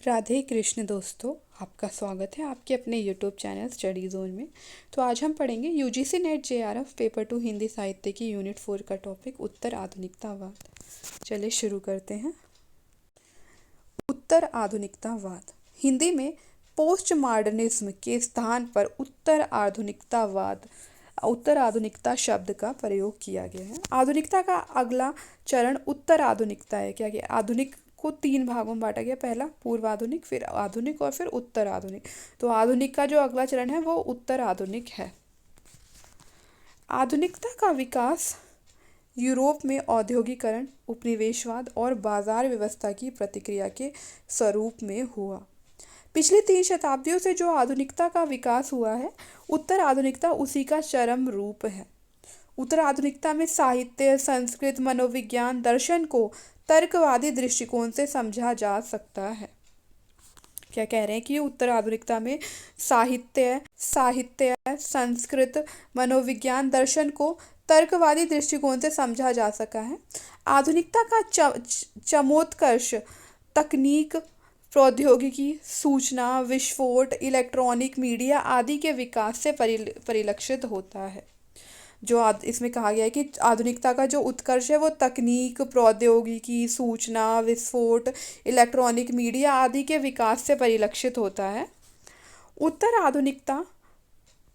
राधे कृष्ण दोस्तों, आपका स्वागत है आपके अपने यूट्यूब चैनल स्टडी जोन में। तो आज हम पढ़ेंगे UGC net JRF paper 2 Hindi साहित्य की यूनिट 4 का टॉपिक उत्तर आधुनिकतावाद। चलिए शुरू करते हैं। उत्तर आधुनिकतावाद हिंदी में पोस्ट मॉडर्निज्म के स्थान पर उत्तर आधुनिकता शब्द का प्रयोग किया गया है। आधुनिकता का अगला चरण उत्तर आधुनिकता है। क्या क्या आधुनिक को 3 भागों में बांटा गया। पहला पूर्व आधुनिक, फिर आधुनिक और फिर उत्तर आधुनिक। तो आधुनिक का जो अगला चरण है वो उत्तर आधुनिक है। आधुनिकता का विकास यूरोप में औद्योगिकरण, उपनिवेशवाद और बाजार व्यवस्था की प्रतिक्रिया के स्वरूप में हुआ। पिछली 3 शताब्दियों से जो आधुनिकता का विकास हुआ है, उत्तर आधुनिकता उसी का चरम रूप है। उत्तर आधुनिकता में साहित्य, संस्कृत, मनोविज्ञान, दर्शन को तर्कवादी दृष्टिकोण से समझा जा सकता है। क्या कह रहे हैं कि उत्तर आधुनिकता में साहित्य, संस्कृत, मनोविज्ञान, दर्शन को तर्कवादी दृष्टिकोण से समझा जा सका है। आधुनिकता का चमोत्कर्ष तकनीक, प्रौद्योगिकी, सूचना, विस्फोट, इलेक्ट्रॉनिक मीडिया आदि के विकास से परिलक्षित होता है। जो इसमें कहा गया है कि आधुनिकता का जो उत्कर्ष है वो तकनीक, प्रौद्योगिकी, सूचना, विस्फोट, इलेक्ट्रॉनिक मीडिया आदि के विकास से परिलक्षित होता है। उत्तर आधुनिकता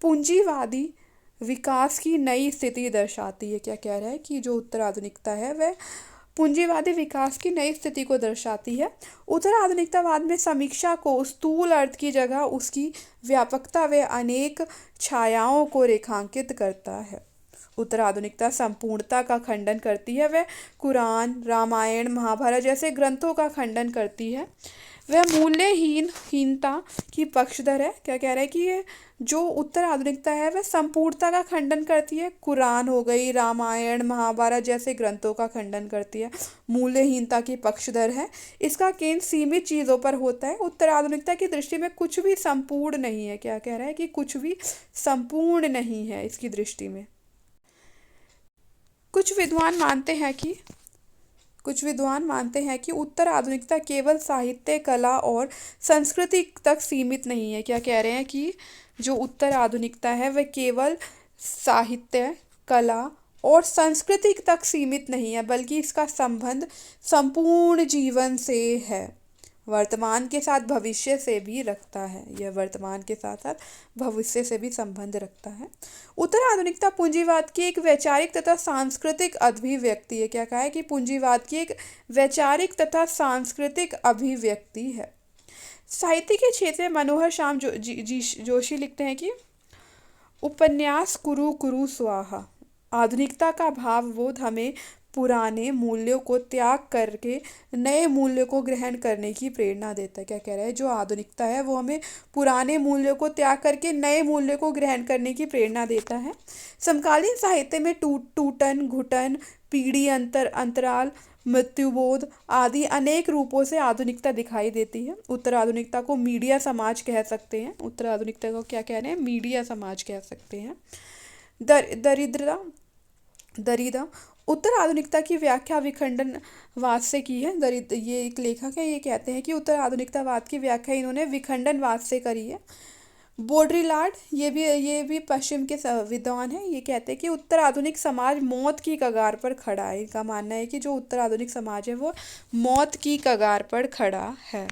पूंजीवादी विकास की नई स्थिति दर्शाती है। क्या कह रहा है कि जो उत्तर आधुनिकता है वह पूंजीवादी विकास की नई स्थिति को दर्शाती है। उत्तर आधुनिकतावाद में समीक्षा को स्थूल अर्थ की जगह उसकी व्यापकता व अनेक छायाओं को रेखांकित करता है। उत्तर आधुनिकता संपूर्णता का खंडन करती है। वह कुरान, रामायण, महाभारत जैसे ग्रंथों का खंडन करती है। वह मूल्यहीनता की पक्षधर है। क्या कह रहा है कि ये जो उत्तर आधुनिकता है वह संपूर्णता का खंडन करती है। कुरान हो गई, रामायण, महाभारत जैसे ग्रंथों का खंडन करती है। मूल्यहीनता की पक्षधर है। इसका केंद्र सीमित चीज़ों पर होता है। उत्तर आधुनिकता की दृष्टि में कुछ भी संपूर्ण नहीं है। क्या कह रहा है कि कुछ भी संपूर्ण नहीं है इसकी दृष्टि में। कुछ विद्वान मानते हैं कि उत्तर आधुनिकता केवल साहित्य, कला और संस्कृति तक सीमित नहीं है। क्या कह रहे हैं कि जो उत्तर आधुनिकता है वह केवल साहित्य, कला और संस्कृति तक सीमित नहीं है, बल्कि इसका संबंध संपूर्ण जीवन से है, वर्तमान के साथ भविष्य से भी रखता है। यह वर्तमान के साथ साथ भविष्य से भी संबंध रखता है। उत्तर आधुनिकता पूंजीवाद की एक वैचारिक तथा सांस्कृतिक अभिव्यक्ति है। क्या कहा है कि पूंजीवाद की एक वैचारिक तथा सांस्कृतिक अभिव्यक्ति है। साहित्य के क्षेत्र में मनोहर श्याम जोशी लिखते हैं कि उपन्यास कुरु कुरु स्वाहा। आधुनिकता का भावबोध हमें पुराने मूल्यों को त्याग करके नए मूल्यों को ग्रहण करने की प्रेरणा देता है। क्या कह रहा है, जो आधुनिकता है वो हमें पुराने मूल्यों को त्याग करके नए मूल्यों को ग्रहण करने की प्रेरणा देता है। समकालीन साहित्य में टूटन, घुटन, पीढ़ी अंतराल, मृत्युबोध आदि अनेक रूपों से आधुनिकता दिखाई देती है। उत्तर आधुनिकता को मीडिया समाज कह सकते हैं। उत्तर आधुनिकता को क्या कह रहे हैं, मीडिया समाज कह सकते हैं। दरिद्र उत्तर आधुनिकता की व्याख्या विखंडनवाद से की है। ये एक लेखक है, ये कहते हैं कि उत्तर आधुनिकतावाद की व्याख्या इन्होंने विखंडनवाद से करी है। बोड्रिलार्ड ये भी पश्चिम के विद्वान हैं। ये कहते हैं कि उत्तर आधुनिक समाज मौत की कगार पर खड़ा है। इनका मानना है कि जो उत्तर आधुनिक समाज है वो मौत की कगार पर खड़ा है।